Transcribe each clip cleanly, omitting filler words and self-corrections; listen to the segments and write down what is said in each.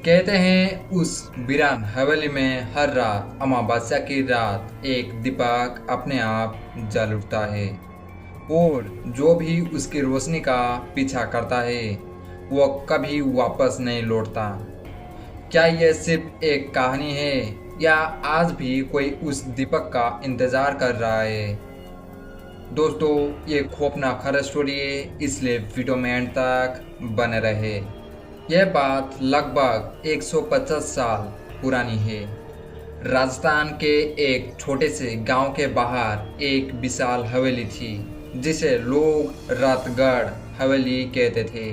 कहते हैं उस वीरान हवेली में हर रात अमावस्या की रात एक दीपक अपने आप जल उठता है और जो भी उसकी रोशनी का पीछा करता है वो कभी वापस नहीं लौटता। क्या यह सिर्फ एक कहानी है या आज भी कोई उस दीपक का इंतजार कर रहा है? दोस्तों, ये खौफनाक हॉरर स्टोरी है, इसलिए वीडियो में एंड तक बने रहे। यह बात लगभग 150 साल पुरानी है। राजस्थान के एक छोटे से गांव के बाहर एक विशाल हवेली थी जिसे लोग रतगढ़ हवेली कहते थे।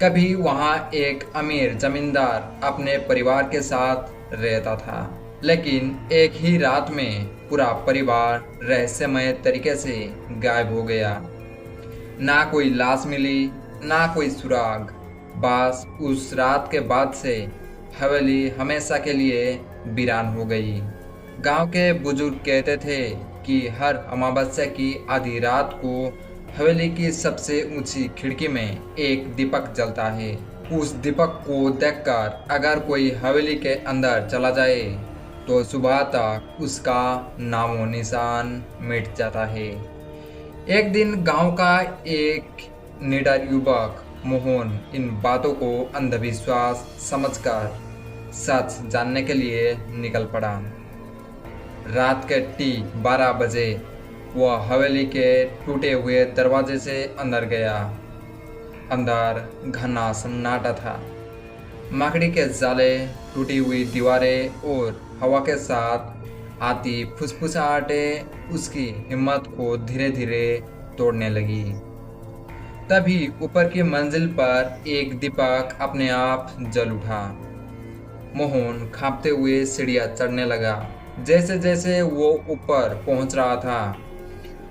कभी वहां एक अमीर जमींदार अपने परिवार के साथ रहता था, लेकिन एक ही रात में पूरा परिवार रहस्यमय तरीके से गायब हो गया। ना कोई लाश मिली, ना कोई सुराग। बस उस रात के बाद से हवेली हमेशा के लिए वीरान हो गई। गांव के बुजुर्ग कहते थे कि हर अमावस्या की आधी रात को हवेली की सबसे ऊंची खिड़की में एक दीपक जलता है। उस दीपक को देखकर अगर कोई हवेली के अंदर चला जाए तो सुबह तक उसका नामो निशान मिट जाता है। एक दिन गांव का एक निडर युवक मोहन इन बातों को अंधविश्वास समझकर सच जानने के लिए निकल पड़ा। रात के ठीक 12 बजे वह हवेली के टूटे हुए दरवाजे से अंदर गया। अंदर घना सन्नाटा था। मकड़ी के जाले, टूटी हुई दीवारें और हवा के साथ आती फुसफुसाहटें उसकी हिम्मत को धीरे धीरे तोड़ने लगी। तभी ऊपर की मंजिल पर एक दीपक अपने आप जल उठा। मोहन कांपते हुए सीढ़ियां चढ़ने लगा। जैसे जैसे वो ऊपर पहुंच रहा था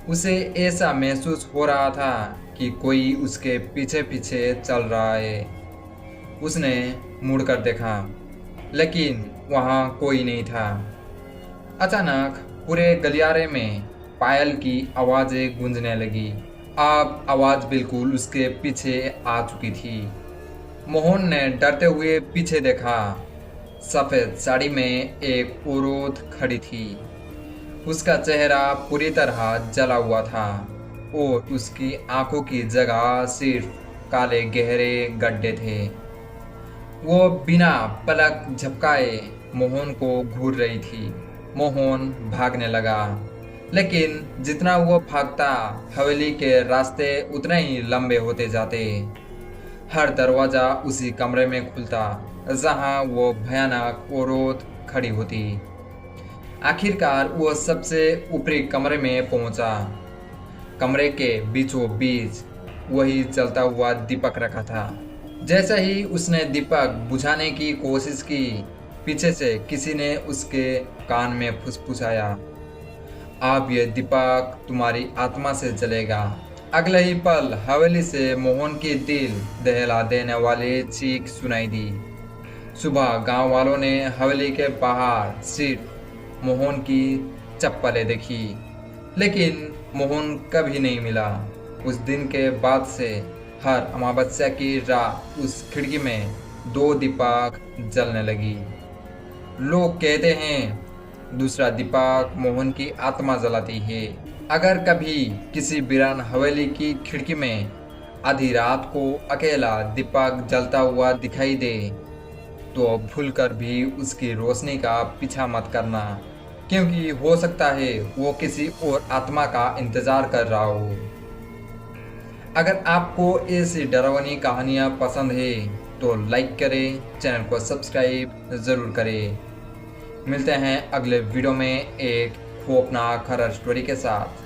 उसे ऐसा महसूस हो रहा था कि कोई उसके पीछे पीछे चल रहा है। उसने मुड़कर देखा, लेकिन वहां कोई नहीं था। अचानक पूरे गलियारे में पायल की आवाजें गूंजने लगी। अब आवाज बिल्कुल उसके पीछे आ चुकी थी। मोहन ने डरते हुए पीछे देखा। सफेद साड़ी में एक औरत खड़ी थी। उसका चेहरा पूरी तरह जला हुआ था और उसकी आंखों की जगह सिर्फ काले गहरे गड्ढे थे। वो बिना पलक झपकाए मोहन को घूर रही थी। मोहन भागने लगा, लेकिन जितना वो भागता हवेली के रास्ते उतने ही लंबे होते जाते। हर दरवाजा उसी कमरे में खुलता जहां वो भयानक औरत खड़ी होती। आखिरकार वो सबसे ऊपरी कमरे में पहुंचा। कमरे के बीचों बीच वही जलता हुआ दीपक रखा था। जैसे ही उसने दीपक बुझाने की कोशिश की, पीछे से किसी ने उसके कान में फुसफुसाया, अब यह दीपक तुम्हारी आत्मा से जलेगा। अगले ही पल हवेली से मोहन की दिल दहला देने वाली चीख सुनाई दी। सुबह गांव वालों ने हवेली के बाहर सिर्फ मोहन की चप्पलें देखी, लेकिन मोहन कभी नहीं मिला। उस दिन के बाद से हर अमावस्या की रात उस खिड़की में 2 दीपक जलने लगी। लोग कहते हैं दूसरा दीपक मोहन की आत्मा जलाती है। अगर कभी किसी वीरान हवेली की खिड़की में आधी रात को अकेला दीपक जलता हुआ दिखाई दे तो भूलकर भी उसकी रोशनी का पीछा मत करना, क्योंकि हो सकता है वो किसी और आत्मा का इंतजार कर रहा हो। अगर आपको ऐसी डरावनी कहानियाँ पसंद है तो लाइक करें, चैनल को सब्सक्राइब ज़रूर करें। मिलते हैं अगले वीडियो में एक खौफनाक हॉरर स्टोरी के साथ।